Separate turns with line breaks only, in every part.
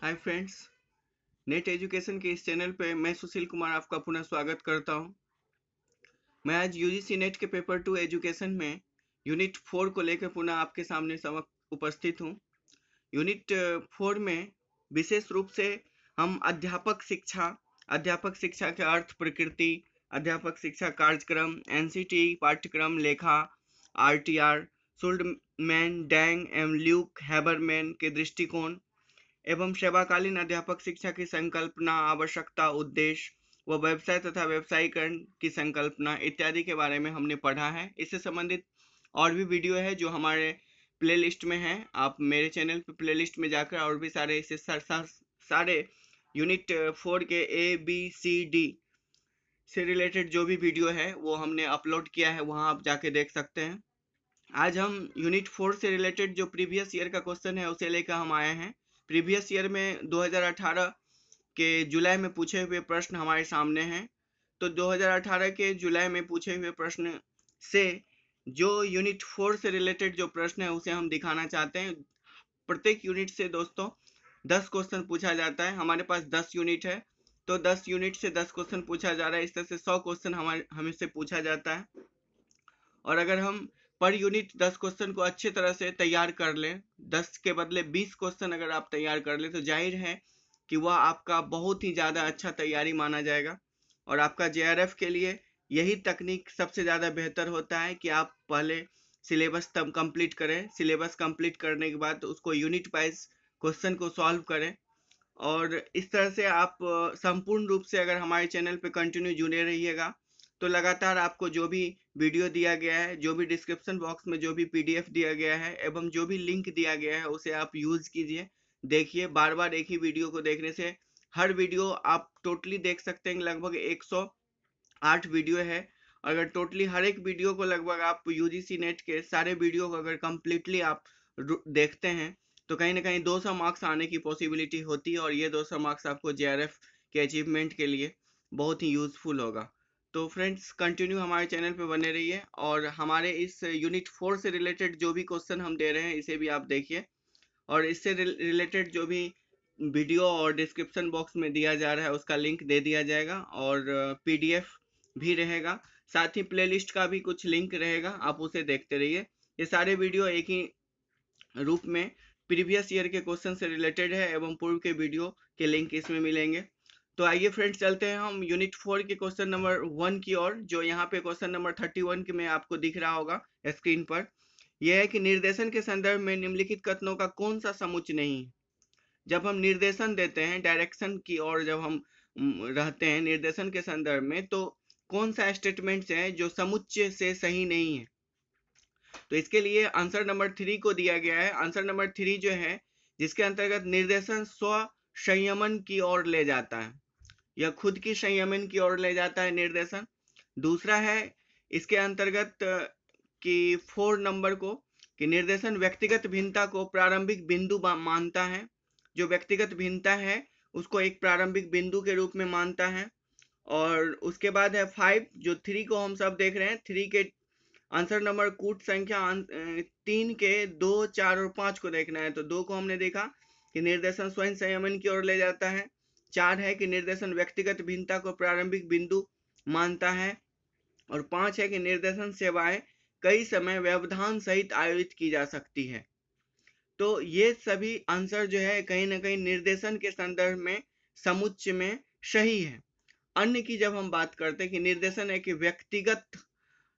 Hi friends, net education के इस channel पे मैं सुशील कुमार आपका पुनः स्वागत करता हूं। मैं आज यूजीसी नेट के पेपर 2 एजुकेशन में यूनिट 4 को लेकर पुनः आपके सामने उपस्थित हूं। यूनिट 4 में विशेष रूप से हम अध्यापक शिक्षा के अर्थ, प्रकृति, अध्यापक शिक्षा कार्यक्रम, एनसीटी पाठ्यक्रम, लेखा, आरटीआर, शुल्डमैन, डैंग एवं ल्यूक हैबरमैन के दृष्टिकोण एवं सेवाकालीन अध्यापक शिक्षा की संकल्पना, आवश्यकता, उद्देश्य व व्यवसाय तथा व्यवसायीकरण की संकल्पना इत्यादि के बारे में हमने पढ़ा है। इससे संबंधित और भी वीडियो है जो हमारे प्लेलिस्ट में है। आप मेरे चैनल पे प्लेलिस्ट में जाकर और भी सारे सारे यूनिट 4 के ABCD से रिलेटेड जो भी वीडियो है वो हमने अपलोड किया है, वहाँ आप जाके देख सकते हैं। आज हम यूनिट 4 से रिलेटेड जो प्रीवियस ईयर का क्वेश्चन है उसे लेकर हम आए हैं। प्रीवियस ईयर में 2018 के जुलाई में पूछे हुए प्रश्न हमारे सामने हैं। तो 2018 के जुलाई में पूछे हुए प्रश्न से जो यूनिट 4 से रिलेटेड जो प्रश्न है उसे हम दिखाना चाहते हैं। प्रत्येक यूनिट से दोस्तों 10 क्वेश्चन पूछा जाता है। हमारे पास 10 यूनिट है, तो 10 यूनिट से 10 क्वेश्चन पूछा जा रहा है। इस तरह से 100 क्वेश्चन हमसे पूछा जाता है। और अगर हम पर यूनिट 10 क्वेश्चन को अच्छी तरह से तैयार कर लें, 10 के बदले 20 क्वेश्चन अगर आप तैयार कर लें, तो जाहिर है कि वह आपका बहुत ही ज़्यादा अच्छा तैयारी माना जाएगा। और आपका JRF के लिए यही तकनीक सबसे ज़्यादा बेहतर होता है कि आप पहले सिलेबस तब कंप्लीट करें, सिलेबस कंप्लीट करने के बाद उसको यूनिट वाइज क्वेश्चन को सॉल्व करें। और इस तरह से आप संपूर्ण रूप से अगर हमारे चैनल पे कंटिन्यू जुड़े रहिएगा तो लगातार आपको जो भी वीडियो दिया गया है, जो भी डिस्क्रिप्शन बॉक्स में जो भी PDF दिया गया है एवं जो भी लिंक दिया गया है उसे आप यूज़ कीजिए, देखिए। बार बार एक ही वीडियो को देखने से हर वीडियो आप टोटली देख सकते हैं। लगभग 108 वीडियो है। अगर टोटली हर एक वीडियो को लगभग आप UGC नेट के सारे वीडियो को अगर कम्प्लीटली आप देखते हैं तो कहीं ना कहीं 200 मार्क्स आने की पॉसिबिलिटी होती है। और ये 200 मार्क्स आपको JRF के अचीवमेंट के लिए बहुत ही यूज़फुल होगा। तो फ्रेंड्स, कंटिन्यू हमारे चैनल पे बने रहिए और हमारे इस यूनिट 4 से रिलेटेड जो भी क्वेश्चन हम दे रहे हैं इसे भी आप देखिए। और इससे रिलेटेड जो भी वीडियो और डिस्क्रिप्शन बॉक्स में दिया जा रहा है उसका लिंक दे दिया जाएगा और PDF भी रहेगा। साथ ही प्लेलिस्ट का भी कुछ लिंक रहेगा, आप उसे देखते रहिए। ये सारे वीडियो एक ही रूप में प्रीवियस ईयर के क्वेश्चन से रिलेटेड है एवं पूर्व के वीडियो के लिंक इसमें मिलेंगे। तो आइए फ्रेंड्स, चलते हैं हम यूनिट 4 के क्वेश्चन नंबर 1 की ओर, जो यहाँ पे क्वेश्चन नंबर 31 के में आपको दिख रहा होगा स्क्रीन पर। यह है कि निर्देशन के संदर्भ में निम्नलिखित कथनों का कौन सा समुच्चय नहीं है। जब हम निर्देशन देते हैं, डायरेक्शन की ओर जब हम रहते हैं निर्देशन के संदर्भ में, तो कौन सा स्टेटमेंट है जो समुच्चय से सही नहीं है। तो इसके लिए आंसर नंबर 3 को दिया गया है। आंसर नंबर 3 जो है, जिसके अंतर्गत निर्देशन स्व संयमन की ओर ले जाता है, यह खुद की संयमन की ओर ले जाता है निर्देशन। दूसरा है इसके अंतर्गत कि 4 नंबर को, कि निर्देशन व्यक्तिगत भिन्नता को प्रारंभिक बिंदु मानता है। जो व्यक्तिगत भिन्नता है उसको एक प्रारंभिक बिंदु के रूप में मानता है। और उसके बाद है 5, जो 3 को हम सब देख रहे हैं। 3 के आंसर नंबर कूट संख्या 3 के 2, 4 और 5 को देखना है। तो 2 को हमने देखा कि निर्देशन स्वयं संयमन की ओर ले जाता है। 4 है कि निर्देशन व्यक्तिगत भिन्नता को प्रारंभिक बिंदु मानता है। और 5 है कि निर्देशन सेवाएं कई समय व्यवधान सहित आयोजित की जा सकती है। तो ये सभी आंसर जो है कहीं ना कहीं निर्देशन के संदर्भ में समुच्चय में सही है। अन्य की जब हम बात करते हैं कि निर्देशन है कि व्यक्तिगत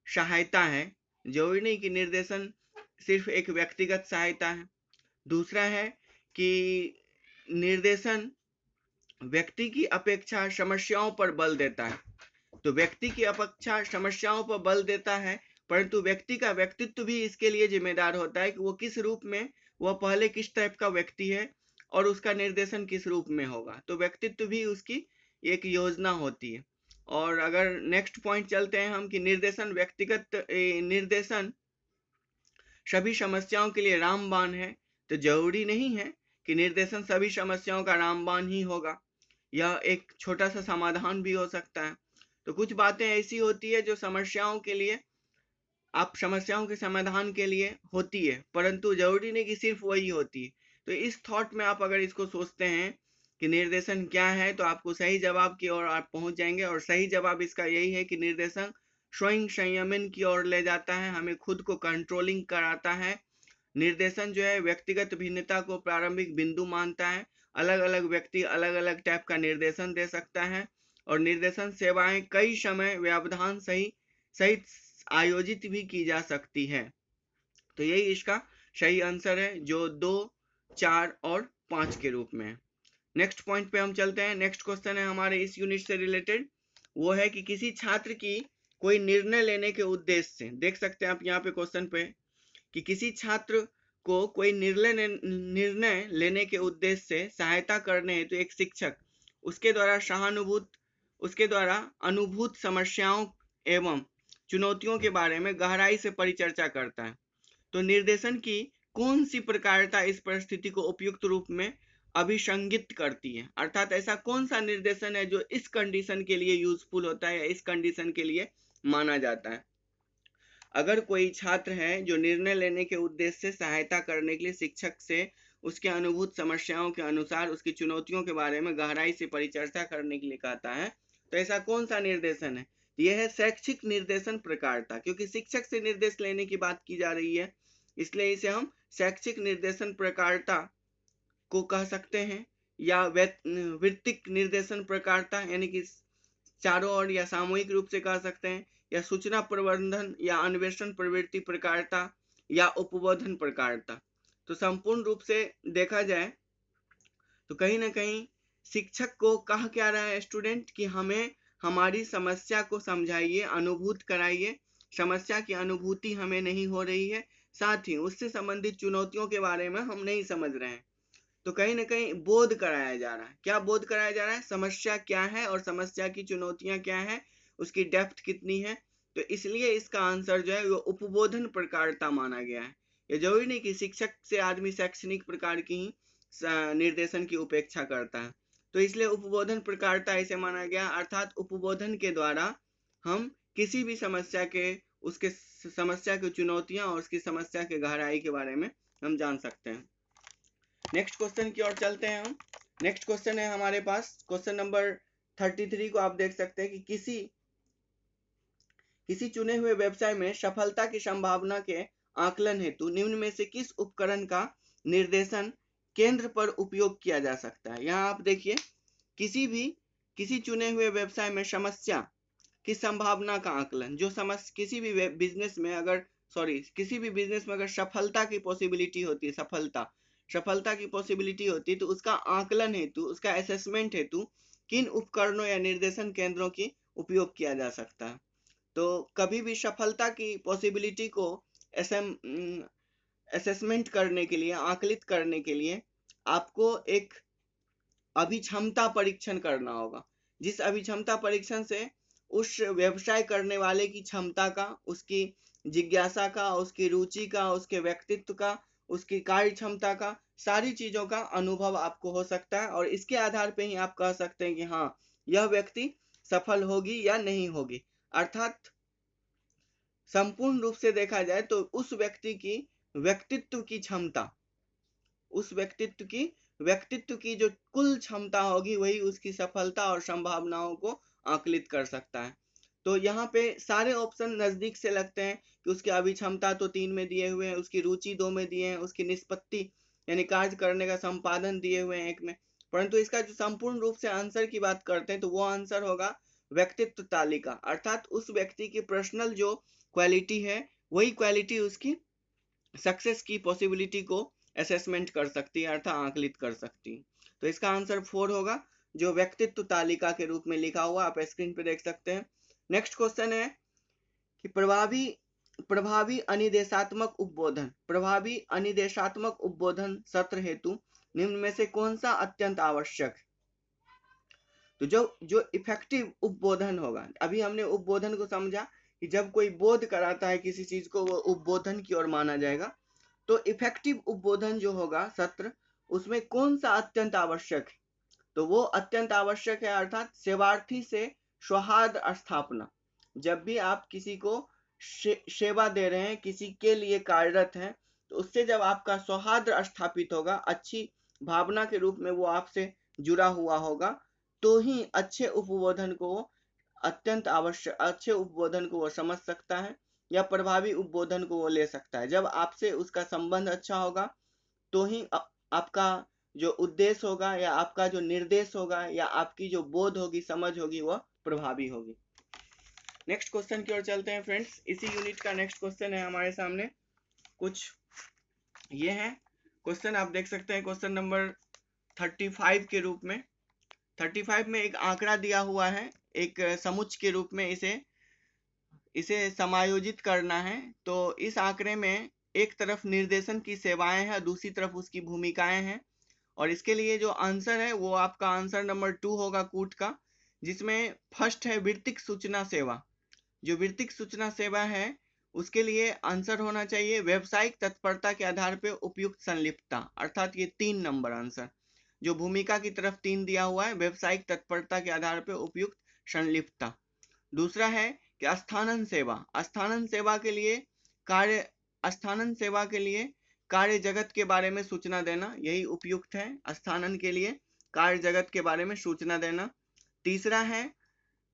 सहायता है, जरूरी नहीं कि निर्देशन सिर्फ एक व्यक्तिगत सहायता है। दूसरा है कि निर्देशन व्यक्ति की अपेक्षा समस्याओं पर बल देता है। तो व्यक्ति की अपेक्षा समस्याओं पर बल देता है, परंतु व्यक्ति का व्यक्तित्व भी इसके लिए जिम्मेदार होता है कि वो किस रूप में, वह पहले किस टाइप का व्यक्ति है और उसका निर्देशन किस रूप में होगा। तो व्यक्तित्व भी उसकी एक योजना होती है। और अगर नेक्स्ट पॉइंट चलते हैं हम कि निर्देशन सभी समस्याओं के लिए रामबाण है, तो जरूरी नहीं है कि निर्देशन सभी समस्याओं का रामबाण ही होगा। यह एक छोटा सा समाधान भी हो सकता है। तो कुछ बातें ऐसी होती है जो समस्याओं के लिए, आप समस्याओं के समाधान के लिए होती है, परंतु जरूरी नहीं कि सिर्फ वही होती है। तो इस थॉट में आप अगर इसको सोचते हैं कि निर्देशन क्या है, तो आपको सही जवाब की ओर आप पहुंच जाएंगे। और सही जवाब इसका यही है कि निर्देशन स्वयं संयमन की ओर ले जाता है, हमें खुद को कंट्रोलिंग कराता है। निर्देशन जो है व्यक्तिगत भिन्नता को प्रारंभिक बिंदु मानता है। अलग अलग व्यक्ति अलग अलग टाइप का निर्देशन दे सकता है, और निर्देशन सेवाएं कई समय व्यवधान सहित आयोजित भी की जा सकती है। तो यही इसका सही आंसर है, जो 2, 4 और 5 के रूप में है। नेक्स्ट पॉइंट पे हम चलते हैं। नेक्स्ट क्वेश्चन है हमारे इस यूनिट से रिलेटेड, वो है कि किसी छात्र की कोई निर्णय लेने के उद्देश्य से, देख सकते हैं आप यहाँ पे क्वेश्चन पे, कि किसी छात्र को कोई निर्णय लेने के उद्देश्य से सहायता करने हेतु एक शिक्षक उसके द्वारा अनुभूत समस्याओं एवं चुनौतियों के बारे में गहराई से परिचर्चा करता है। तो निर्देशन की कौन सी प्रकारता इस परिस्थिति को उपयुक्त रूप में अभिसंगित करती है, अर्थात ऐसा कौन सा निर्देशन है जो इस कंडीशन के लिए यूजफुल होता है या इस कंडीशन के लिए माना जाता है। अगर कोई छात्र है जो निर्णय लेने के उद्देश्य से सहायता करने के लिए शिक्षक से उसके अनुभूत समस्याओं के अनुसार उसकी चुनौतियों के बारे में गहराई से परिचर्चा करने के लिए कहता है, तो ऐसा कौन सा निर्देशन है? यह है शैक्षिक निर्देशन प्रकारता, क्योंकि शिक्षक से निर्देश लेने की बात की जा रही है, इसलिए इसे हम शैक्षिक निर्देशन प्रकारता को कह सकते हैं, या वृत्तिक निर्देशन प्रकारता यानी कि चारों ओर या सामूहिक रूप से कह सकते हैं, या सूचना प्रबंधन या अन्वेषण प्रवृत्ति प्रकारता, या उपबोधन प्रकारता। तो संपूर्ण रूप से देखा जाए तो कहीं ना कहीं शिक्षक को कहा क्या रहा है स्टूडेंट, कि हमें हमारी समस्या को समझाइए, अनुभूत कराइए, समस्या की अनुभूति हमें नहीं हो रही है, साथ ही उससे संबंधित चुनौतियों के बारे में हम नहीं समझ रहे हैं। तो कहीं ना कहीं बोध कराया जा रहा है। क्या बोध कराया जा रहा है? समस्या क्या है और समस्या की चुनौतियां क्या है, उसकी डेप्थ कितनी है। तो इसलिए इसका आंसर जो है वो उपबोधन प्रकारता माना गया है। ये जरूरी नहीं कि शिक्षक से आदमी शैक्षणिक प्रकार की ही निर्देशन की उपेक्षा करता है, तो इसलिए उपबोधन प्रकारता ऐसे माना गया, अर्थात उपबोधन के द्वारा हम किसी भी समस्या के, उसके समस्या की चुनौतियां और उसकी समस्या के गहराई के बारे में हम जान सकते हैं। नेक्स्ट क्वेश्चन की ओर चलते हैं हम। नेक्स्ट क्वेश्चन है हमारे पास क्वेश्चन नंबर 33 को आप देख सकते हैं कि किसी चुने हुए व्यवसाय में सफलता की संभावना के आकलन हेतु निम्न में से किस उपकरण का निर्देशन केंद्र पर उपयोग किया जा सकता है। यहाँ आप देखिए, किसी चुने हुए व्यवसाय में समस्या की संभावना का आकलन, जो किसी भी बिजनेस में अगर सफलता की पॉसिबिलिटी होती है, सफलता की पॉसिबिलिटी होती है, तो उसका आकलन हेतु, उसका असेसमेंट हेतु किन उपकरणों या निर्देशन केंद्रों की उपयोग किया जा सकता है। तो कभी भी सफलता की पॉसिबिलिटी को असेसमेंट करने के लिए, आकलित करने के लिए आपको एक अभिक्षमता परीक्षण करना होगा, जिस अभिक्षमता परीक्षण से उस व्यवसाय करने वाले की क्षमता का, उसकी जिज्ञासा का, उसकी रुचि का, उसके व्यक्तित्व का, उसकी कार्य क्षमता का, सारी चीजों का अनुभव आपको हो सकता है, और इसके आधार पे ही आप कह सकते हैं कि हाँ, यह व्यक्ति सफल होगी या नहीं होगी। अर्थात संपूर्ण रूप से देखा जाए तो उस व्यक्ति की व्यक्तित्व की क्षमता, उस व्यक्तित्व की जो कुल क्षमता होगी, वही उसकी सफलता और संभावनाओं को आकलित कर सकता है। तो यहाँ पे सारे ऑप्शन नजदीक से लगते हैं कि उसकी अभिक्षमता तो 3 में दिए हुए हैं, उसकी रुचि 2 में दिए हैं, उसकी निष्पत्ति यानी कार्य करने का संपादन दिए हुए हैं 1 में, परंतु इसका जो संपूर्ण रूप से आंसर की बात करते हैं तो वो आंसर होगा व्यक्तित्व तालिका, अर्थात उस व्यक्ति की पर्सनल जो क्वालिटी है, वही क्वालिटी उसकी सक्सेस की पॉसिबिलिटी को असेसमेंट कर सकती है, अर्थात आकलित कर सकती है। तो इसका आंसर 4 होगा, जो व्यक्तित्व तालिका के रूप में लिखा हुआ आप स्क्रीन पे देख सकते हैं। नेक्स्ट क्वेश्चन है कि प्रभावी अनिदेशात्मक उपबोधन सत्र हेतु निम्न में से कौन सा अत्यंत आवश्यक है। तो जो इफेक्टिव उपबोधन होगा, अभी हमने उपबोधन को समझा कि जब कोई बोध कराता है किसी चीज को, वो उपबोधन की ओर माना जाएगा। तो इफेक्टिव उपबोधन जो होगा सत्र, उसमें कौन सा अत्यंत आवश्यक है, तो वो अत्यंत आवश्यक है अर्थात सेवार्थी से सौहार्द स्थापना। जब भी आप किसी को सेवा दे रहे हैं, किसी के लिए कार्यरत हैं, तो उससे जब आपका सौहार्द स्थापित होगा, अच्छी भावना के रूप में वो आपसे जुड़ा हुआ होगा, तो ही अच्छे उपबोधन को अत्यंत आवश्यक अच्छे उपबोधन को वो समझ सकता है या प्रभावी उपबोधन को वो ले सकता है। जब आपसे उसका संबंध अच्छा होगा तो ही आपका जो उद्देश्य होगा या आपका जो निर्देश होगा या आपकी जो बोध होगी, समझ होगी, वह प्रभावी होगी। नेक्स्ट क्वेश्चन की ओर चलते हैं फ्रेंड्स। इसी यूनिट का नेक्स्ट क्वेश्चन है हमारे सामने, कुछ ये है क्वेश्चन, आप देख सकते हैं क्वेश्चन नंबर 35 के रूप में। 35 में एक आंकड़ा दिया हुआ है, एक समुच्च के रूप में इसे समायोजित करना है। तो इस आंकड़े में एक तरफ निर्देशन की सेवाएं हैं, दूसरी तरफ उसकी भूमिकाएं हैं, और इसके लिए जो आंसर है वो आपका आंसर नंबर 2 होगा कूट का, जिसमें फर्स्ट है वित्तीय सूचना सेवा। जो वित्तीय सूचना सेवा है उसके लिए आंसर होना चाहिए व्यावसायिक तत्परता के आधार पर उपयुक्त संलिप्तता, अर्थात ये 3 नंबर आंसर। जो भूमिका की तरफ 3 दिया हुआ है, व्यावसायिक तत्परता के आधार पर उपयुक्त संलिप्तता। दूसरा है कि स्थानन सेवा, स्थानन सेवा के लिए कार्य जगत के बारे में सूचना देना, यही उपयुक्त है स्थानन के लिए, कार्य जगत के बारे में सूचना देना। तीसरा है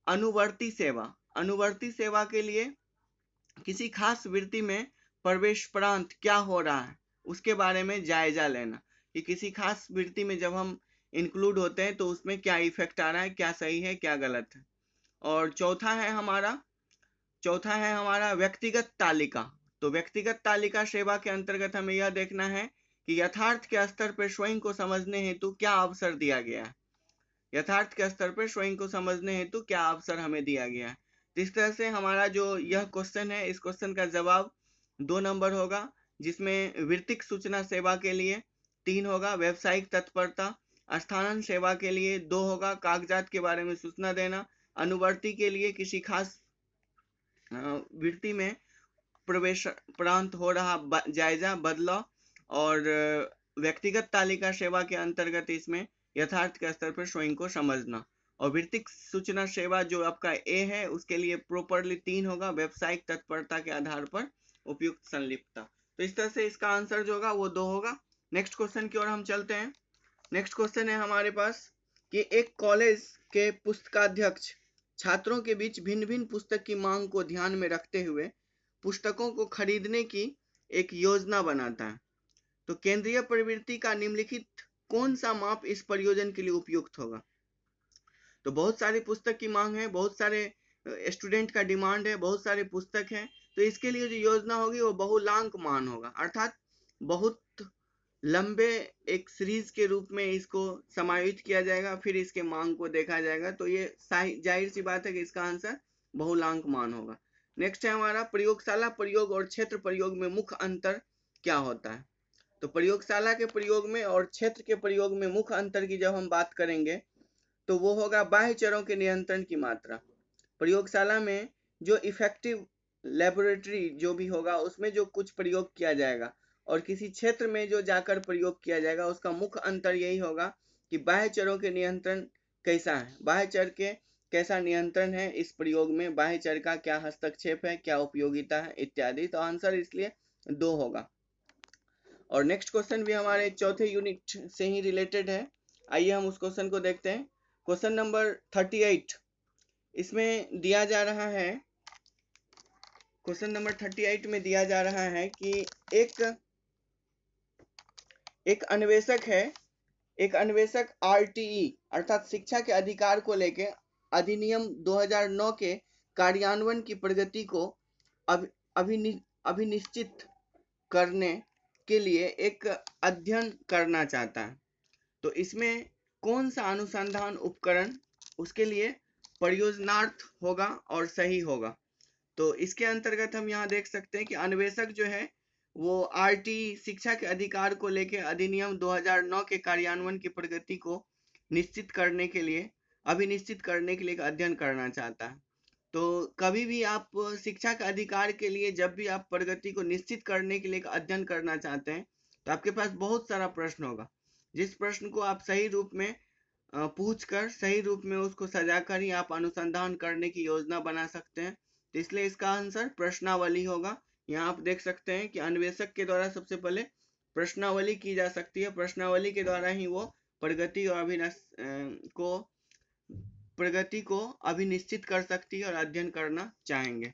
अनुवर्ती सेवा, अनुवर्ती सेवा के लिए किसी खास वृत्ति में प्रवेशोपरांत क्या हो रहा है उसके बारे में जायजा लेना, कि किसी खास वृत्ति में जब हम इंक्लूड होते हैं तो उसमें क्या इफेक्ट आ रहा है, क्या सही है, क्या गलत है। और चौथा है हमारा व्यक्तिगत तालिका। तो व्यक्तिगत तालिका सेवा के अंतर्गत हमें यह देखना है कि यथार्थ के स्तर पर स्वयं को समझने हेतु क्या अवसर दिया गया है, यथार्थ के स्तर पर स्वयं को समझने हेतु क्या अवसर हमें दिया गया है। तो इस तरह से हमारा जो यह क्वेश्चन है, इस क्वेश्चन का जवाब 2 नंबर होगा, जिसमें वित्तीय सूचना सेवा के लिए 3 होगा, व्यावसायिक तत्परता, स्थानांतरण सेवा के लिए 2 होगा, कागजात के बारे में सूचना देना, अनुवर्ती के लिए किसी खास वृत्ति में प्रवेश प्रांत हो रहा जायजा बदलाव, और व्यक्तिगत तालिका सेवा के अंतर्गत इसमें यथार्थ के स्तर पर स्वयं को समझना। और वित्तीय सूचना सेवा जो आपका ए है उसके लिए प्रॉपरली 3 होगा, व्यावसायिक तत्परता के आधार पर उपयुक्त संलिप्तता। तो इस तरह से इसका आंसर जो होगा वो 2 होगा। नेक्स्ट क्वेश्चन की ओर हम चलते हैं। नेक्स्ट क्वेश्चन है हमारे पास कि एक कॉलेज के पुस्तकाध्यक्ष छात्रों के बीच भिन्न भिन्न पुस्तक की मांग को ध्यान में रखते हुए पुस्तकों को खरीदने की एक योजना बनाता है। तो केंद्रीय प्रवृत्ति का निम्नलिखित कौन सा माप इस प्रयोजन के लिए उपयुक्त होगा। तो बहुत सारी पुस्तक की मांग है, बहुत सारे स्टूडेंट का डिमांड है, बहुत सारे पुस्तक हैं, तो इसके लिए जो योजना होगी वो बहुलांक मान होगा, अर्थात बहुत लंबे एक सीरीज के रूप में इसको समायोजित किया जाएगा, फिर इसके मांग को देखा जाएगा। तो ये जाहिर सी बात है कि इसका आंसर बहुलांक मान होगा। नेक्स्ट है हमारा प्रयोगशाला प्रयोग और क्षेत्र प्रयोग में मुख्य अंतर क्या होता है। तो प्रयोगशाला के प्रयोग में और क्षेत्र के प्रयोग में मुख्य अंतर की जब हम बात करेंगे तो वो होगा बाह्य चरों के नियंत्रण की मात्रा। प्रयोगशाला में जो इफेक्टिव लेबोरेटरी जो भी होगा उसमें जो कुछ प्रयोग किया जाएगा, और किसी क्षेत्र में जो जाकर प्रयोग किया जाएगा उसका मुख्य अंतर यही होगा कि बाह्य चरों के नियंत्रण कैसा है, बाह्य चर के कैसा नियंत्रण है इस प्रयोग में, बाह्य चर का क्या हस्तक्षेप है, क्या उपयोगिता है इत्यादि। तो आंसर इसलिए 2 होगा। और नेक्स्ट क्वेश्चन भी हमारे चौथे यूनिट से ही रिलेटेड है। आइए हम उस क्वेश्चन को देखते हैं। क्वेश्चन नंबर 38 इसमें दिया जा रहा है, क्वेश्चन नंबर 38 में दिया जा रहा है कि एक अन्वेषक आरटीई अर्थात शिक्षा के अधिकार को लेकर अधिनियम 2009 के कार्यान्वयन की प्रगति को अभिनिश्चित करने के लिए एक अध्ययन करना चाहता है। तो इसमें कौन सा अनुसंधान उपकरण उसके लिए परियोजनार्थ होगा और सही होगा। तो इसके अंतर्गत हम यहाँ देख सकते हैं कि अन्वेषक जो है वो आरटी शिक्षा के अधिकार को लेकर अधिनियम 2009 के कार्यान्वयन की प्रगति को निश्चित करने के लिए अभिनिश्चित करने के लिए एक अध्ययन करना चाहता है। तो कभी भी आप शिक्षा के अधिकार के लिए जब भी आप प्रगति को निश्चित करने के लिए एक अध्ययन करना चाहते हैं तो आपके पास बहुत सारा प्रश्न होगा, जिस प्रश्न को आप सही रूप में पूछकर सही रूप में उसको सजाकर ही आप अनुसंधान करने की योजना बना सकते हैं। तो इसलिए इसका आंसर प्रश्नावली होगा, यहाँ आप देख सकते हैं कि अन्वेषक के द्वारा सबसे पहले प्रश्नावली की जा सकती है। प्रश्नावली के द्वारा ही वो प्रगति और प्रगति को अभिनिश्चित कर सकती है और अध्ययन करना चाहेंगे।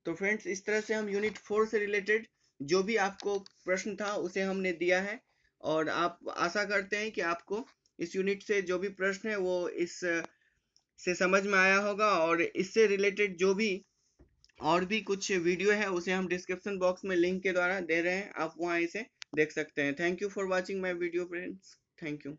तो फ्रेंड्स, इस तरह से हम यूनिट 4 से रिलेटेड जो भी आपको प्रश्न था उसे हमने दिया है, और आप आशा करते हैं कि आपको इस यूनिट से जो भी प्रश्न है वो इस से समझ में आया होगा। और इससे रिलेटेड जो भी और भी कुछ वीडियो है उसे हम डिस्क्रिप्शन बॉक्स में लिंक के द्वारा दे रहे हैं, आप वहां इसे देख सकते हैं। Thank you for watching my video friends, thank you.